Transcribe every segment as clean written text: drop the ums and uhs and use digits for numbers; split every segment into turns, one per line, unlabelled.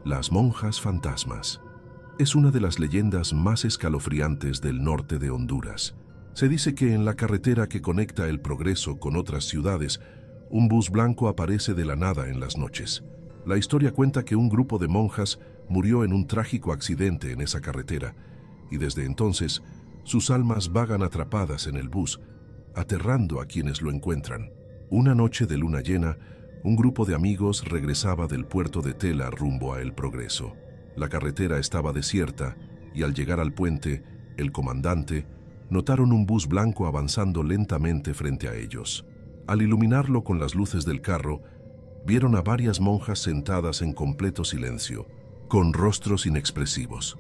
Las monjas fantasmas. Es una de las leyendas más escalofriantes del norte de Honduras. Se dice que en la carretera que conecta El Progreso con otras ciudades, un bus blanco aparece de la nada en las noches. La historia cuenta que un grupo de monjas murió en un trágico accidente en esa carretera, y desde entonces sus almas vagan atrapadas en el bus, aterrando a quienes lo encuentran. Una noche de luna llena, un grupo de amigos regresaba del puerto de Tela rumbo a El Progreso. La carretera estaba desierta y al llegar al puente, el comandante notaron un bus blanco avanzando lentamente frente a ellos. Al iluminarlo con las luces del carro, vieron a varias monjas sentadas en completo silencio, con rostros inexpresivos.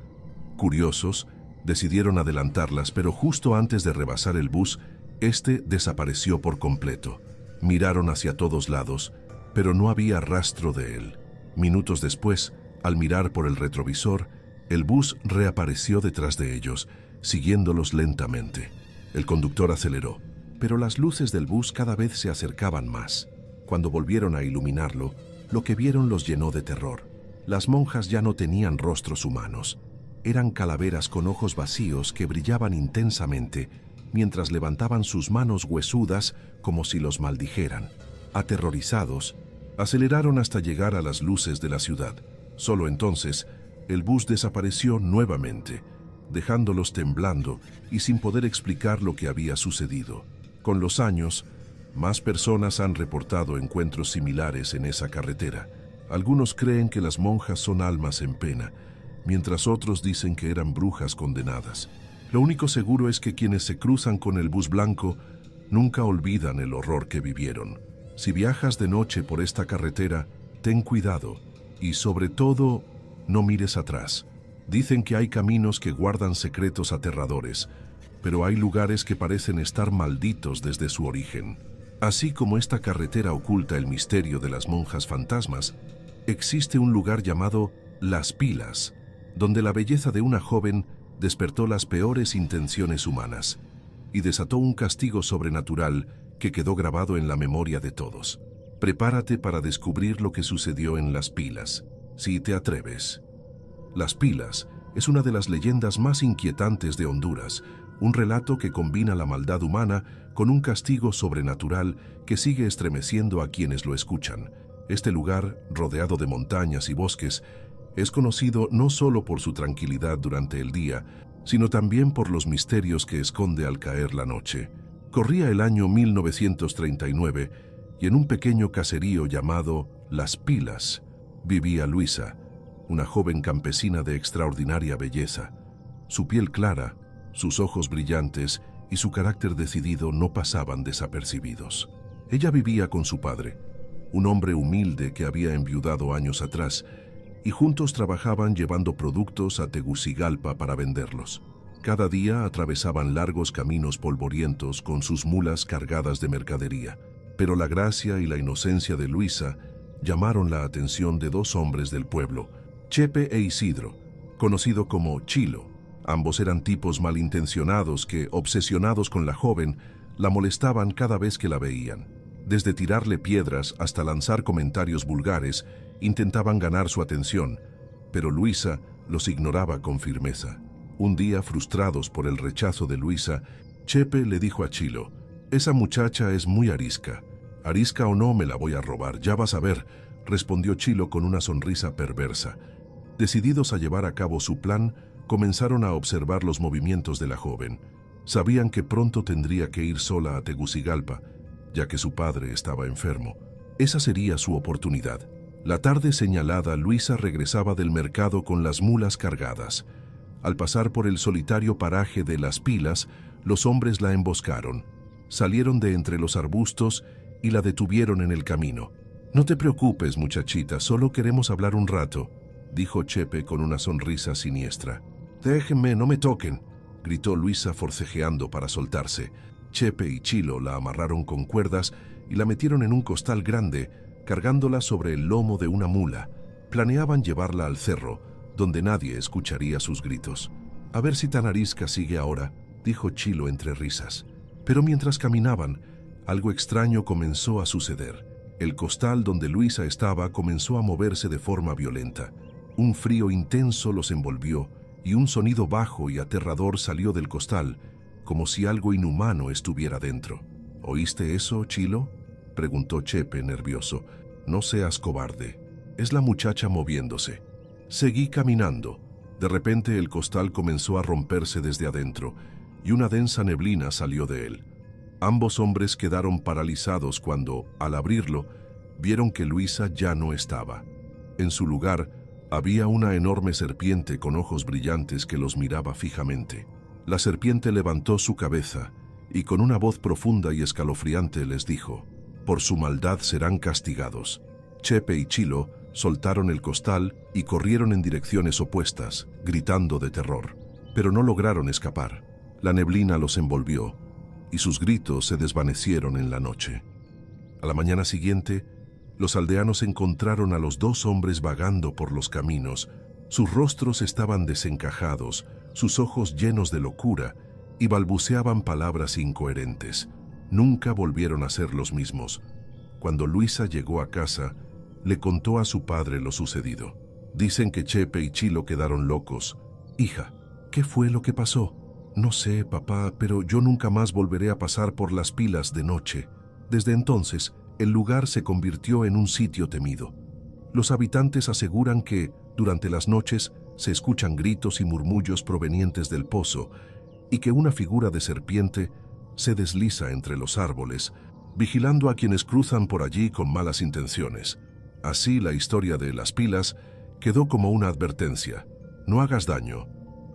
Curiosos, decidieron adelantarlas, pero justo antes de rebasar el bus, este desapareció por completo. Miraron hacia todos lados, pero no había rastro de él. Minutos después, al mirar por el retrovisor, el bus reapareció detrás de ellos, siguiéndolos lentamente. El conductor aceleró, pero las luces del bus cada vez se acercaban más. Cuando volvieron a iluminarlo, lo que vieron los llenó de terror. Las monjas ya no tenían rostros humanos. Eran calaveras con ojos vacíos que brillaban intensamente mientras levantaban sus manos huesudas como si los maldijeran. Aterrorizados, aceleraron hasta llegar a las luces de la ciudad. Solo entonces, el bus desapareció nuevamente, dejándolos temblando y sin poder explicar lo que había sucedido. Con los años, más personas han reportado encuentros similares en esa carretera. Algunos creen que las monjas son almas en pena, mientras otros dicen que eran brujas condenadas. Lo único seguro es que quienes se cruzan con el bus blanco nunca olvidan el horror que vivieron. Si viajas de noche por esta carretera, ten cuidado y sobre todo, no mires atrás. Dicen que hay caminos que guardan secretos aterradores, pero hay lugares que parecen estar malditos desde su origen. Así como esta carretera oculta el misterio de las monjas fantasmas, existe un lugar llamado Las Pilas, donde la belleza de una joven despertó las peores intenciones humanas y desató un castigo sobrenatural que quedó grabado en la memoria de todos. Prepárate para descubrir lo que sucedió en Las Pilas, si te atreves. Las Pilas es una de las leyendas más inquietantes de Honduras, un relato que combina la maldad humana con un castigo sobrenatural que sigue estremeciendo a quienes lo escuchan. Este lugar, rodeado de montañas y bosques, es conocido no solo por su tranquilidad durante el día, sino también por los misterios que esconde al caer la noche. Corría el año 1939 y en un pequeño caserío llamado Las Pilas vivía Luisa, una joven campesina de extraordinaria belleza. Su piel clara, sus ojos brillantes y su carácter decidido no pasaban desapercibidos. Ella vivía con su padre, un hombre humilde que había enviudado años atrás, y juntos trabajaban llevando productos a Tegucigalpa para venderlos. Cada día atravesaban largos caminos polvorientos con sus mulas cargadas de mercadería, pero la gracia y la inocencia de Luisa llamaron la atención de dos hombres del pueblo, Chepe e Isidro, conocido como Chilo. Ambos eran tipos malintencionados que, obsesionados con la joven, la molestaban cada vez que la veían. Desde tirarle piedras hasta lanzar comentarios vulgares, intentaban ganar su atención, pero Luisa los ignoraba con firmeza. Un día, frustrados por el rechazo de Luisa, Chepe le dijo a Chilo: «Esa muchacha es muy arisca. Arisca o no, me la voy a robar, ya vas a ver», respondió Chilo con una sonrisa perversa. Decididos a llevar a cabo su plan, comenzaron a observar los movimientos de la joven. Sabían que pronto tendría que ir sola a Tegucigalpa, ya que su padre estaba enfermo. Esa sería su oportunidad. La tarde señalada, Luisa regresaba del mercado con las mulas cargadas. Al pasar por el solitario paraje de Las Pilas, los hombres la emboscaron. Salieron de entre los arbustos y la detuvieron en el camino. «No te preocupes, muchachita, solo queremos hablar un rato», dijo Chepe con una sonrisa siniestra. «Déjenme, no me toquen», gritó Luisa forcejeando para soltarse. Chepe y Chilo la amarraron con cuerdas y la metieron en un costal grande, cargándola sobre el lomo de una mula. Planeaban llevarla al cerro, donde nadie escucharía sus gritos. «A ver si tan arisca sigue ahora», dijo Chilo entre risas. Pero mientras caminaban, algo extraño comenzó a suceder. El costal donde Luisa estaba comenzó a moverse de forma violenta. Un frío intenso los envolvió y un sonido bajo y aterrador salió del costal, como si algo inhumano estuviera dentro. ¿Oíste eso, Chilo?, preguntó Chepe, nervioso. No seas cobarde. Es la muchacha moviéndose. Seguí caminando. De repente el costal comenzó a romperse desde adentro y una densa neblina salió de él. Ambos hombres quedaron paralizados cuando, al abrirlo, vieron que Luisa ya no estaba. En su lugar, había una enorme serpiente con ojos brillantes que los miraba fijamente. La serpiente levantó su cabeza y con una voz profunda y escalofriante les dijo: «Por su maldad serán castigados». Chepe y Chilo soltaron el costal y corrieron en direcciones opuestas, gritando de terror. Pero no lograron escapar. La neblina los envolvió y sus gritos se desvanecieron en la noche. A la mañana siguiente, los aldeanos encontraron a los dos hombres vagando por los caminos. Sus rostros estaban desencajados, sus ojos llenos de locura, y balbuceaban palabras incoherentes. Nunca volvieron a ser los mismos. Cuando Luisa llegó a casa, le contó a su padre lo sucedido. Dicen que Chepe y Chilo quedaron locos. «Hija, ¿qué fue lo que pasó?» «No sé, papá, pero yo nunca más volveré a pasar por las pilas de noche». Desde entonces, el lugar se convirtió en un sitio temido. Los habitantes aseguran que, durante las noches, se escuchan gritos y murmullos provenientes del pozo y que una figura de serpiente se desliza entre los árboles, vigilando a quienes cruzan por allí con malas intenciones. Así, la historia de las pilas quedó como una advertencia: no hagas daño,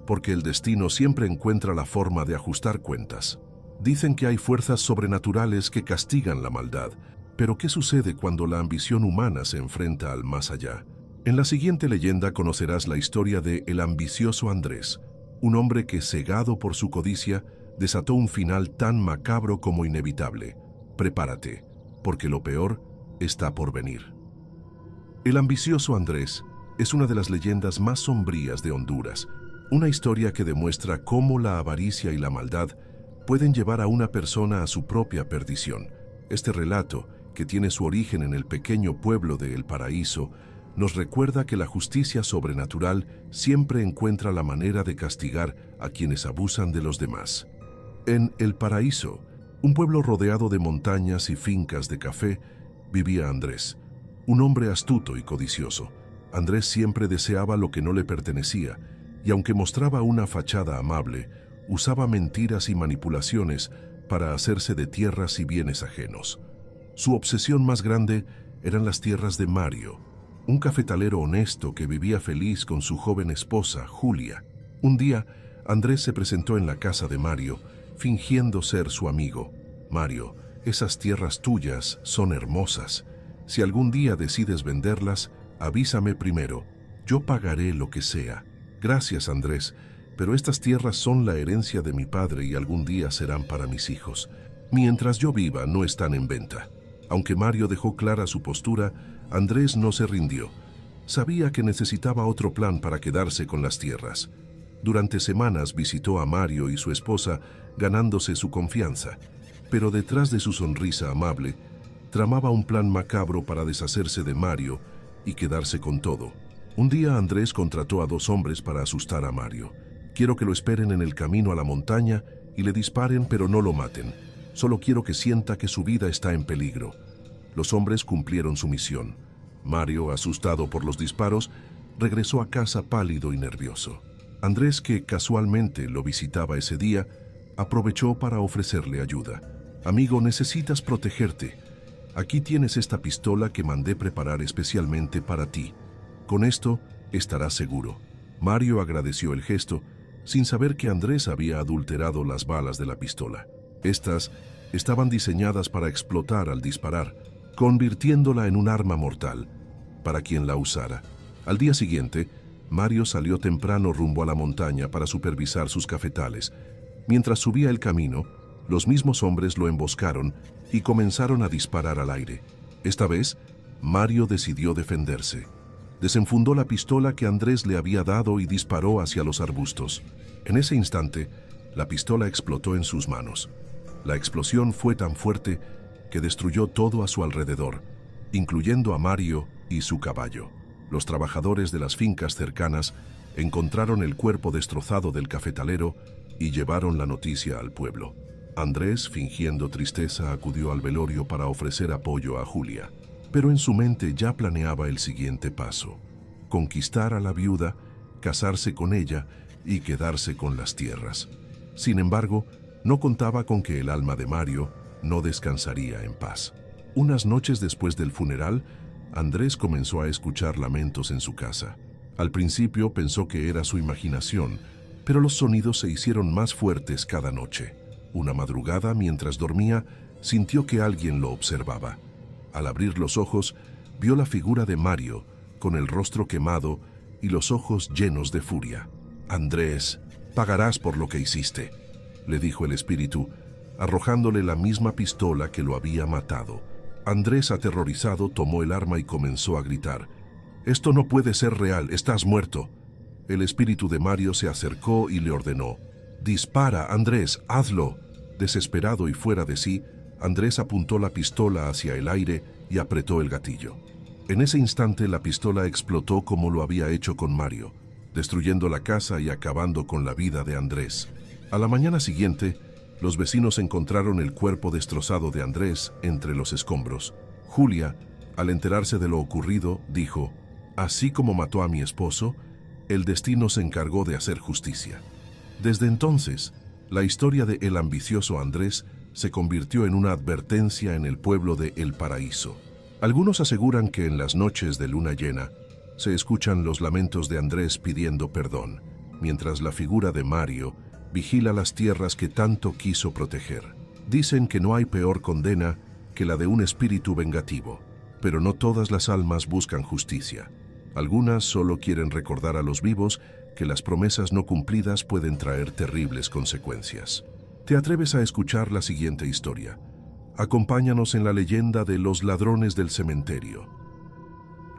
porque el destino siempre encuentra la forma de ajustar cuentas. Dicen que hay fuerzas sobrenaturales que castigan la maldad, pero ¿qué sucede cuando la ambición humana se enfrenta al más allá? En la siguiente leyenda conocerás la historia de el ambicioso Andrés, un hombre que, cegado por su codicia, desató un final tan macabro como inevitable. Prepárate, porque lo peor está por venir. El ambicioso Andrés es una de las leyendas más sombrías de Honduras, una historia que demuestra cómo la avaricia y la maldad pueden llevar a una persona a su propia perdición. Este relato, que tiene su origen en el pequeño pueblo de El Paraíso, nos recuerda que la justicia sobrenatural siempre encuentra la manera de castigar a quienes abusan de los demás. En El Paraíso, un pueblo rodeado de montañas y fincas de café, vivía Andrés, un hombre astuto y codicioso. Andrés siempre deseaba lo que no le pertenecía, y aunque mostraba una fachada amable, usaba mentiras y manipulaciones para hacerse de tierras y bienes ajenos. Su obsesión más grande eran las tierras de Mario, un cafetalero honesto que vivía feliz con su joven esposa, Julia. Un día, Andrés se presentó en la casa de Mario, fingiendo ser su amigo. «Mario, esas tierras tuyas son hermosas. Si algún día decides venderlas, avísame primero. Yo pagaré lo que sea». «Gracias, Andrés, pero estas tierras son la herencia de mi padre y algún día serán para mis hijos. Mientras yo viva, no están en venta». Aunque Mario dejó clara su postura, Andrés no se rindió. Sabía que necesitaba otro plan para quedarse con las tierras. Durante semanas visitó a Mario y su esposa, ganándose su confianza, pero detrás de su sonrisa amable, tramaba un plan macabro para deshacerse de Mario y quedarse con todo. Un día Andrés contrató a 2 hombres para asustar a Mario. «Quiero que lo esperen en el camino a la montaña y le disparen, pero no lo maten. Solo quiero que sienta que su vida está en peligro». Los hombres cumplieron su misión. Mario, asustado por los disparos, regresó a casa pálido y nervioso. Andrés, que casualmente lo visitaba ese día, aprovechó para ofrecerle ayuda. «Amigo, necesitas protegerte. Aquí tienes esta pistola que mandé preparar especialmente para ti. Con esto estarás seguro». Mario agradeció el gesto, sin saber que Andrés había adulterado las balas de la pistola. Estas estaban diseñadas para explotar al disparar, convirtiéndola en un arma mortal para quien la usara. Al día siguiente, Mario salió temprano rumbo a la montaña para supervisar sus cafetales. Mientras subía el camino, los mismos hombres lo emboscaron y comenzaron a disparar al aire. Esta vez, Mario decidió defenderse. Desenfundó la pistola que Andrés le había dado y disparó hacia los arbustos. En ese instante, la pistola explotó en sus manos. La explosión fue tan fuerte que destruyó todo a su alrededor, incluyendo a Mario y su caballo. Los trabajadores de las fincas cercanas encontraron el cuerpo destrozado del cafetalero y llevaron la noticia al pueblo. Andrés, fingiendo tristeza, acudió al velorio para ofrecer apoyo a Julia, pero en su mente ya planeaba el siguiente paso: conquistar a la viuda, casarse con ella y quedarse con las tierras. Sin embargo, no contaba con que el alma de Mario no descansaría en paz. Unas noches después del funeral, Andrés comenzó a escuchar lamentos en su casa. Al principio pensó que era su imaginación, pero los sonidos se hicieron más fuertes cada noche. Una madrugada, mientras dormía, sintió que alguien lo observaba. Al abrir los ojos, vio la figura de Mario, con el rostro quemado y los ojos llenos de furia. «Andrés, pagarás por lo que hiciste», le dijo el espíritu, arrojándole la misma pistola que lo había matado. Andrés, aterrorizado, tomó el arma y comenzó a gritar: «Esto no puede ser real, estás muerto». El espíritu de Mario se acercó y le ordenó: «Dispara, Andrés, hazlo». Desesperado y fuera de sí, Andrés apuntó la pistola hacia el aire y apretó el gatillo. En ese instante la pistola explotó como lo había hecho con Mario, destruyendo la casa y acabando con la vida de Andrés. A la mañana siguiente, los vecinos encontraron el cuerpo destrozado de Andrés entre los escombros. Julia, al enterarse de lo ocurrido, dijo: «Así como mató a mi esposo, el destino se encargó de hacer justicia». Desde entonces, la historia de el ambicioso Andrés se convirtió en una advertencia en el pueblo de El Paraíso. Algunos aseguran que en las noches de luna llena se escuchan los lamentos de Andrés pidiendo perdón, mientras la figura de Mario vigila las tierras que tanto quiso proteger. Dicen que no hay peor condena que la de un espíritu vengativo, pero no todas las almas buscan justicia. Algunas solo quieren recordar a los vivos que las promesas no cumplidas pueden traer terribles consecuencias. ¿Te atreves a escuchar la siguiente historia? Acompáñanos en la leyenda de los ladrones del cementerio.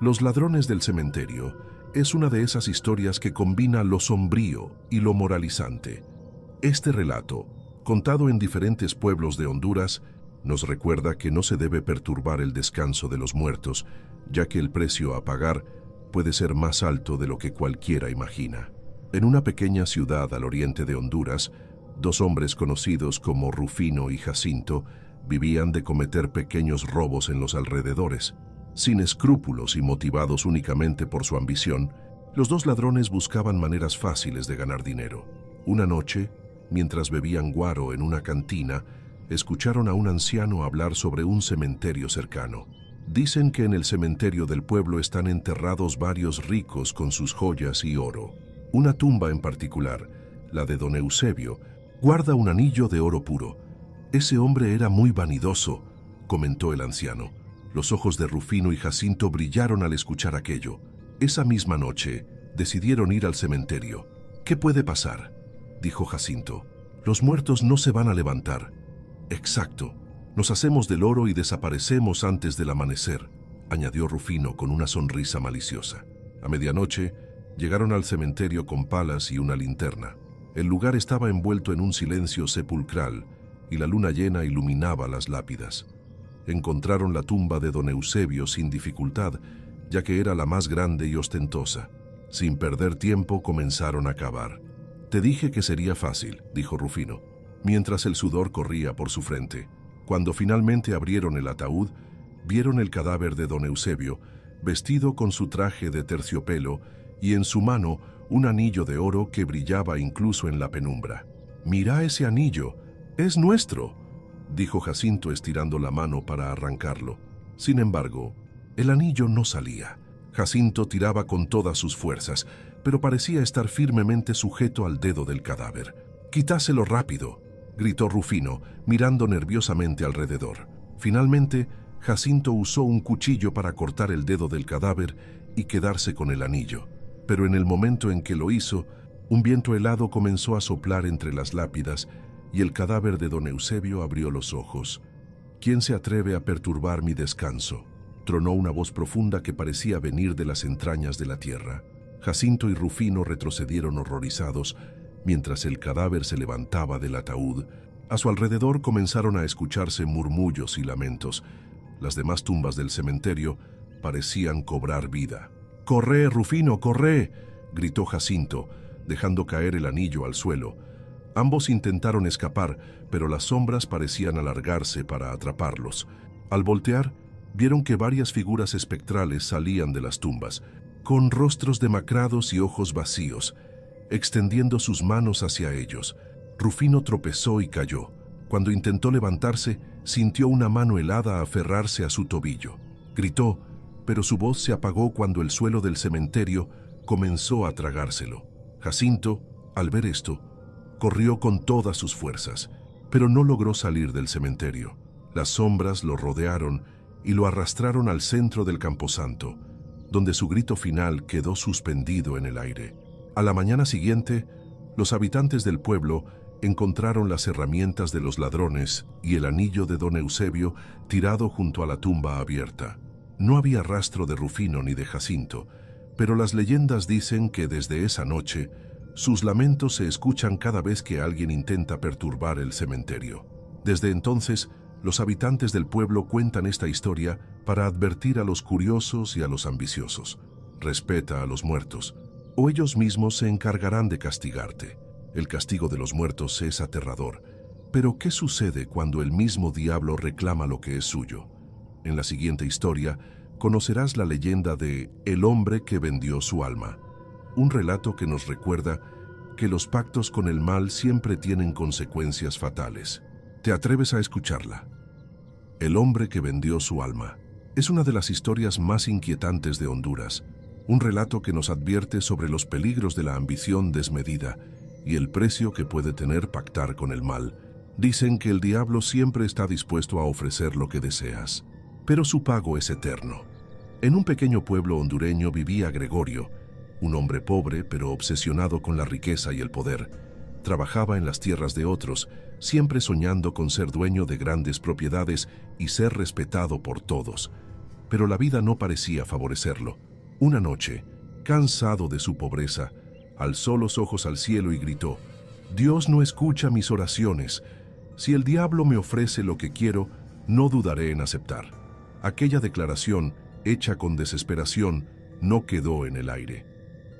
Los ladrones del cementerio es una de esas historias que combina lo sombrío y lo moralizante. Este relato, contado en diferentes pueblos de Honduras, nos recuerda que no se debe perturbar el descanso de los muertos, ya que el precio a pagar puede ser más alto de lo que cualquiera imagina. En una pequeña ciudad al oriente de Honduras, dos hombres conocidos como Rufino y Jacinto vivían de cometer pequeños robos en los alrededores. Sin escrúpulos y motivados únicamente por su ambición, los dos ladrones buscaban maneras fáciles de ganar dinero. Una noche, mientras bebían guaro en una cantina, escucharon a un anciano hablar sobre un cementerio cercano. Dicen que en el cementerio del pueblo están enterrados varios ricos con sus joyas y oro. Una tumba en particular, la de don Eusebio, guarda un anillo de oro puro. Ese hombre era muy vanidoso, comentó el anciano. Los ojos de Rufino y Jacinto brillaron al escuchar aquello. Esa misma noche, decidieron ir al cementerio. «¿Qué puede pasar?», dijo Jacinto. «Los muertos no se van a levantar». «Exacto. Nos hacemos del oro y desaparecemos antes del amanecer», añadió Rufino con una sonrisa maliciosa. A medianoche, llegaron al cementerio con palas y una linterna. El lugar estaba envuelto en un silencio sepulcral y la luna llena iluminaba las lápidas. Encontraron la tumba de don Eusebio sin dificultad, ya que era la más grande y ostentosa. Sin perder tiempo, comenzaron a cavar. «Te dije que sería fácil», dijo Rufino, mientras el sudor corría por su frente. Cuando finalmente abrieron el ataúd, vieron el cadáver de don Eusebio, vestido con su traje de terciopelo y en su mano un anillo de oro que brillaba incluso en la penumbra. «Mira ese anillo, es nuestro», dijo Jacinto estirando la mano para arrancarlo. Sin embargo, el anillo no salía. Jacinto tiraba con todas sus fuerzas, pero parecía estar firmemente sujeto al dedo del cadáver. «Quításelo rápido», gritó Rufino, mirando nerviosamente alrededor. Finalmente, Jacinto usó un cuchillo para cortar el dedo del cadáver y quedarse con el anillo. Pero en el momento en que lo hizo, un viento helado comenzó a soplar entre las lápidas y el cadáver de don Eusebio abrió los ojos. «¿Quién se atreve a perturbar mi descanso?», tronó una voz profunda que parecía venir de las entrañas de la tierra. Jacinto y Rufino retrocedieron horrorizados mientras el cadáver se levantaba del ataúd. A su alrededor comenzaron a escucharse murmullos y lamentos. Las demás tumbas del cementerio parecían cobrar vida. «¡Corre, Rufino, corre!», gritó Jacinto, dejando caer el anillo al suelo. Ambos intentaron escapar, pero las sombras parecían alargarse para atraparlos. Al voltear, vieron que varias figuras espectrales salían de las tumbas, con rostros demacrados y ojos vacíos, extendiendo sus manos hacia ellos. Rufino tropezó y cayó. Cuando intentó levantarse, sintió una mano helada aferrarse a su tobillo. Gritó, pero su voz se apagó cuando el suelo del cementerio comenzó a tragárselo. Jacinto, al ver esto, corrió con todas sus fuerzas, pero no logró salir del cementerio. Las sombras lo rodearon y lo arrastraron al centro del camposanto, donde su grito final quedó suspendido en el aire. A la mañana siguiente, los habitantes del pueblo encontraron las herramientas de los ladrones y el anillo de don Eusebio tirado junto a la tumba abierta. No había rastro de Rufino ni de Jacinto, pero las leyendas dicen que desde esa noche sus lamentos se escuchan cada vez que alguien intenta perturbar el cementerio. Desde entonces, los habitantes del pueblo cuentan esta historia para advertir a los curiosos y a los ambiciosos. Respeta a los muertos, o ellos mismos se encargarán de castigarte. El castigo de los muertos es aterrador. Pero ¿qué sucede cuando el mismo diablo reclama lo que es suyo? En la siguiente historia, conocerás la leyenda de El hombre que vendió su alma. Un relato que nos recuerda que los pactos con el mal siempre tienen consecuencias fatales. ¿Te atreves a escucharla? El hombre que vendió su alma. Es una de las historias más inquietantes de Honduras. Un relato que nos advierte sobre los peligros de la ambición desmedida y el precio que puede tener pactar con el mal. Dicen que el diablo siempre está dispuesto a ofrecer lo que deseas, pero su pago es eterno. En un pequeño pueblo hondureño vivía Gregorio, un hombre pobre pero obsesionado con la riqueza y el poder. Trabajaba en las tierras de otros, siempre soñando con ser dueño de grandes propiedades y ser respetado por todos. Pero la vida no parecía favorecerlo. Una noche, cansado de su pobreza, alzó los ojos al cielo y gritó: «Dios no escucha mis oraciones. Si el diablo me ofrece lo que quiero, no dudaré en aceptar». Aquella declaración, hecha con desesperación, no quedó en el aire.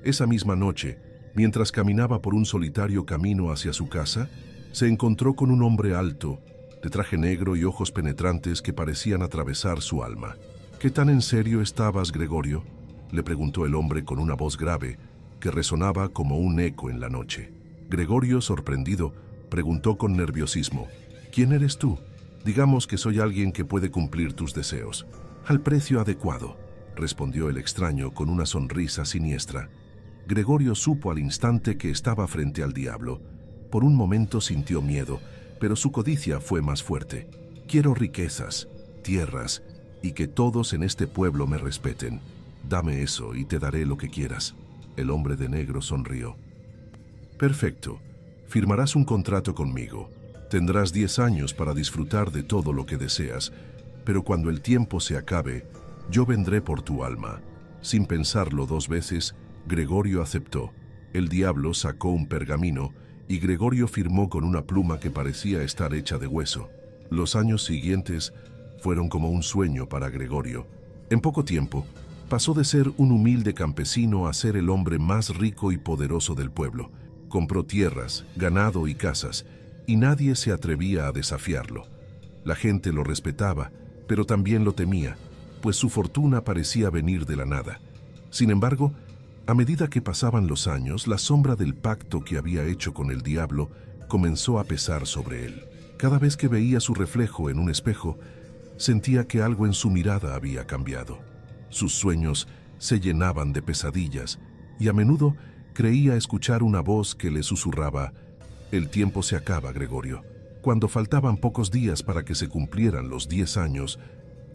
Esa misma noche, mientras caminaba por un solitario camino hacia su casa, se encontró con un hombre alto, de traje negro y ojos penetrantes que parecían atravesar su alma. «¿Qué tan en serio estabas, Gregorio?», le preguntó el hombre con una voz grave que resonaba como un eco en la noche. Gregorio, sorprendido, preguntó con nerviosismo: «¿Quién eres tú?». «Digamos que soy alguien que puede cumplir tus deseos, al precio adecuado», respondió el extraño con una sonrisa siniestra. Gregorio supo al instante que estaba frente al diablo. Por un momento sintió miedo, pero su codicia fue más fuerte. «Quiero riquezas, tierras, y que todos en este pueblo me respeten. Dame eso y te daré lo que quieras». El hombre de negro sonrió. «Perfecto. Firmarás un contrato conmigo. Tendrás 10 años para disfrutar de todo lo que deseas, pero cuando el tiempo se acabe, yo vendré por tu alma». Sin pensarlo 2 veces, Gregorio aceptó. El diablo sacó un pergamino y Gregorio firmó con una pluma que parecía estar hecha de hueso. Los años siguientes fueron como un sueño para Gregorio. En poco tiempo, pasó de ser un humilde campesino a ser el hombre más rico y poderoso del pueblo. Compró tierras, ganado y casas, y nadie se atrevía a desafiarlo. La gente lo respetaba, pero también lo temía, pues su fortuna parecía venir de la nada. Sin embargo, a medida que pasaban los años, la sombra del pacto que había hecho con el diablo comenzó a pesar sobre él. Cada vez que veía su reflejo en un espejo, sentía que algo en su mirada había cambiado. Sus sueños se llenaban de pesadillas y a menudo creía escuchar una voz que le susurraba: «El tiempo se acaba, Gregorio». Cuando faltaban pocos días para que se cumplieran los 10 años,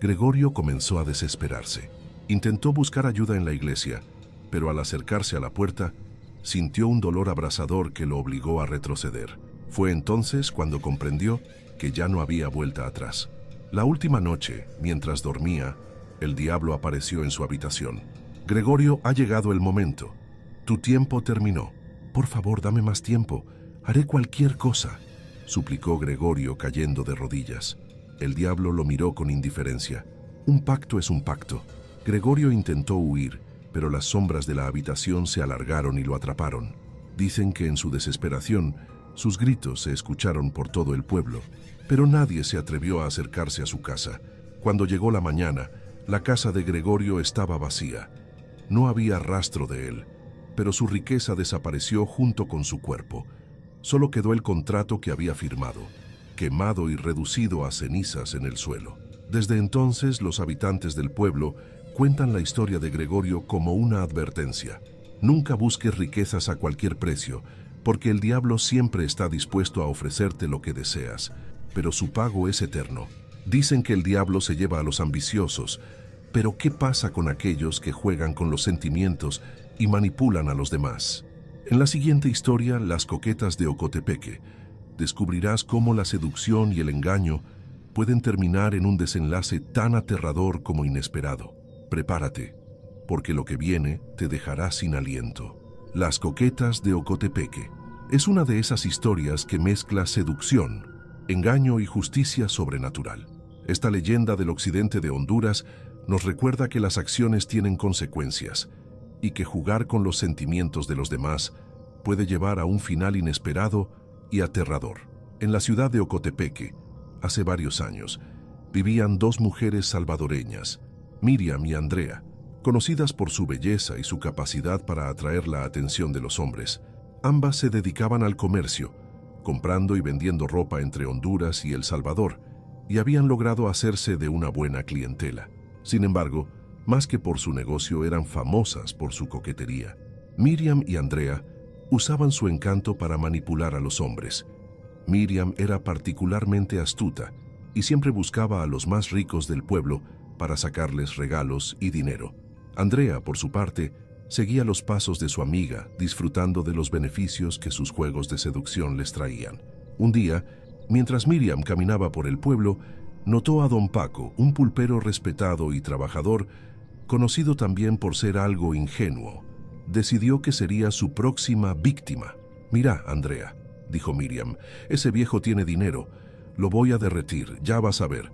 Gregorio comenzó a desesperarse. Intentó buscar ayuda en la iglesia, pero al acercarse a la puerta, sintió un dolor abrasador que lo obligó a retroceder. Fue entonces cuando comprendió que ya no había vuelta atrás. La última noche, mientras dormía, el diablo apareció en su habitación. «Gregorio, ha llegado el momento. Tu tiempo terminó. Por favor, dame más tiempo. Haré cualquier cosa», suplicó Gregorio cayendo de rodillas. El diablo lo miró con indiferencia. «Un pacto es un pacto». Gregorio intentó huir, pero las sombras de la habitación se alargaron y lo atraparon. Dicen que en su desesperación, sus gritos se escucharon por todo el pueblo, pero nadie se atrevió a acercarse a su casa. Cuando llegó la mañana, la casa de Gregorio estaba vacía. No había rastro de él, pero su riqueza desapareció junto con su cuerpo. Solo quedó el contrato que había firmado, quemado y reducido a cenizas en el suelo. Desde entonces, los habitantes del pueblo cuentan la historia de Gregorio como una advertencia. Nunca busques riquezas a cualquier precio, porque el diablo siempre está dispuesto a ofrecerte lo que deseas, pero su pago es eterno. Dicen que el diablo se lleva a los ambiciosos, pero ¿qué pasa con aquellos que juegan con los sentimientos y manipulan a los demás? En la siguiente historia, Las coquetas de Ocotepeque, descubrirás cómo la seducción y el engaño pueden terminar en un desenlace tan aterrador como inesperado. Prepárate, porque lo que viene te dejará sin aliento. Las coquetas de Ocotepeque es una de esas historias que mezcla seducción, engaño y justicia sobrenatural. Esta leyenda del occidente de Honduras nos recuerda que las acciones tienen consecuencias y que jugar con los sentimientos de los demás puede llevar a un final inesperado y aterrador. En la ciudad de Ocotepeque, hace varios años, vivían dos mujeres salvadoreñas, Miriam y Andrea, conocidas por su belleza y su capacidad para atraer la atención de los hombres. Ambas se dedicaban al comercio, comprando y vendiendo ropa entre Honduras y El Salvador, y habían logrado hacerse de una buena clientela. Sin embargo, más que por su negocio, eran famosas por su coquetería. Miriam y Andrea usaban su encanto para manipular a los hombres. Miriam era particularmente astuta y siempre buscaba a los más ricos del pueblo para sacarles regalos y dinero. Andrea, por su parte, seguía los pasos de su amiga, disfrutando de los beneficios que sus juegos de seducción les traían. Un día, mientras Miriam caminaba por el pueblo, notó a don Paco, un pulpero respetado y trabajador, conocido también por ser algo ingenuo. Decidió que sería su próxima víctima. «Mira, Andrea», dijo Miriam, «ese viejo tiene dinero. Lo voy a derretir, ya vas a ver.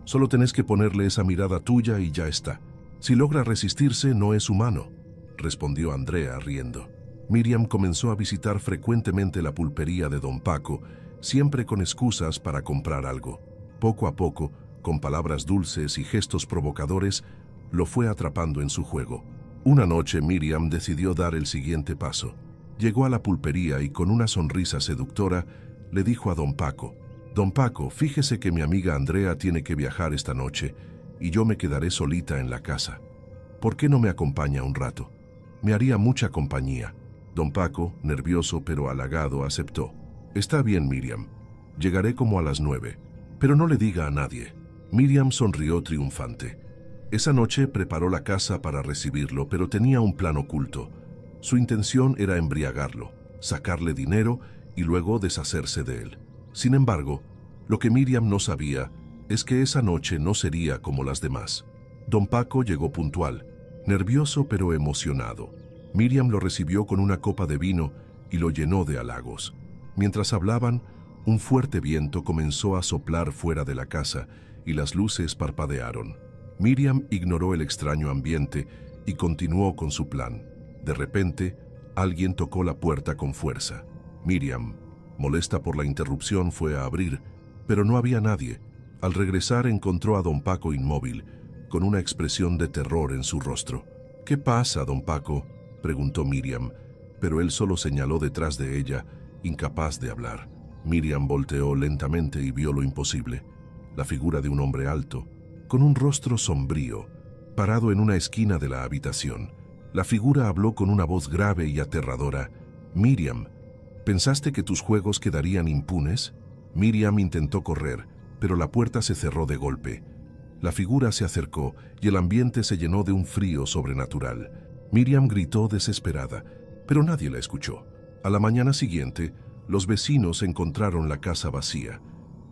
Solo tenés que ponerle esa mirada tuya y ya está. Si logra resistirse, no es humano», respondió Andrea riendo. Miriam comenzó a visitar frecuentemente la pulpería de don Paco, siempre con excusas para comprar algo. Poco a poco, con palabras dulces y gestos provocadores, lo fue atrapando en su juego. Una noche Miriam decidió dar el siguiente paso. Llegó a la pulpería y con una sonrisa seductora le dijo a don Paco: «Don Paco, fíjese que mi amiga Andrea tiene que viajar esta noche y yo me quedaré solita en la casa. ¿Por qué no me acompaña un rato? Me haría mucha compañía». Don Paco, nervioso pero halagado, aceptó. «Está bien, Miriam. Llegaré como a las 9. Pero no le diga a nadie». Miriam sonrió triunfante. Esa noche preparó la casa para recibirlo, pero tenía un plan oculto. Su intención era embriagarlo, sacarle dinero y luego deshacerse de él. Sin embargo, lo que Miriam no sabía es que esa noche no sería como las demás. Don Paco llegó puntual, nervioso pero emocionado. Miriam lo recibió con una copa de vino y lo llenó de halagos. Mientras hablaban, un fuerte viento comenzó a soplar fuera de la casa y las luces parpadearon. Miriam ignoró el extraño ambiente y continuó con su plan. De repente, alguien tocó la puerta con fuerza. Miriam, molesta por la interrupción, fue a abrir, pero no había nadie. Al regresar encontró a don Paco inmóvil, con una expresión de terror en su rostro. «¿Qué pasa, don Paco?», preguntó Miriam, pero él solo señaló detrás de ella, incapaz de hablar. Miriam volteó lentamente y vio lo imposible: la figura de un hombre alto, con un rostro sombrío, parado en una esquina de la habitación. La figura habló con una voz grave y aterradora. «Miriam, ¿pensaste que tus juegos quedarían impunes?». Miriam intentó correr, pero la puerta se cerró de golpe. La figura se acercó y el ambiente se llenó de un frío sobrenatural. Miriam gritó desesperada, pero nadie la escuchó. A la mañana siguiente, los vecinos encontraron la casa vacía.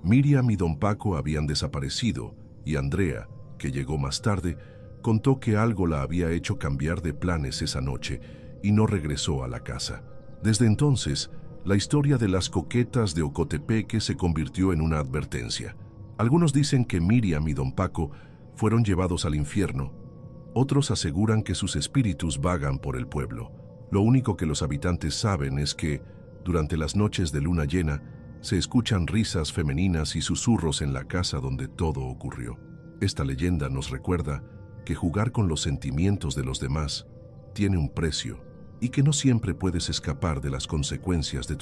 Miriam y don Paco habían desaparecido, y Andrea, que llegó más tarde, contó que algo la había hecho cambiar de planes esa noche y no regresó a la casa. Desde entonces, la historia de las coquetas de Ocotepeque se convirtió en una advertencia. Algunos dicen que Miriam y don Paco fueron llevados al infierno, Otros aseguran que sus espíritus vagan por el pueblo. Lo único que los habitantes saben es que, durante las noches de luna llena, se escuchan risas femeninas y susurros en la casa donde todo ocurrió. Esta leyenda nos recuerda que jugar con los sentimientos de los demás tiene un precio y que no siempre puedes escapar de las consecuencias de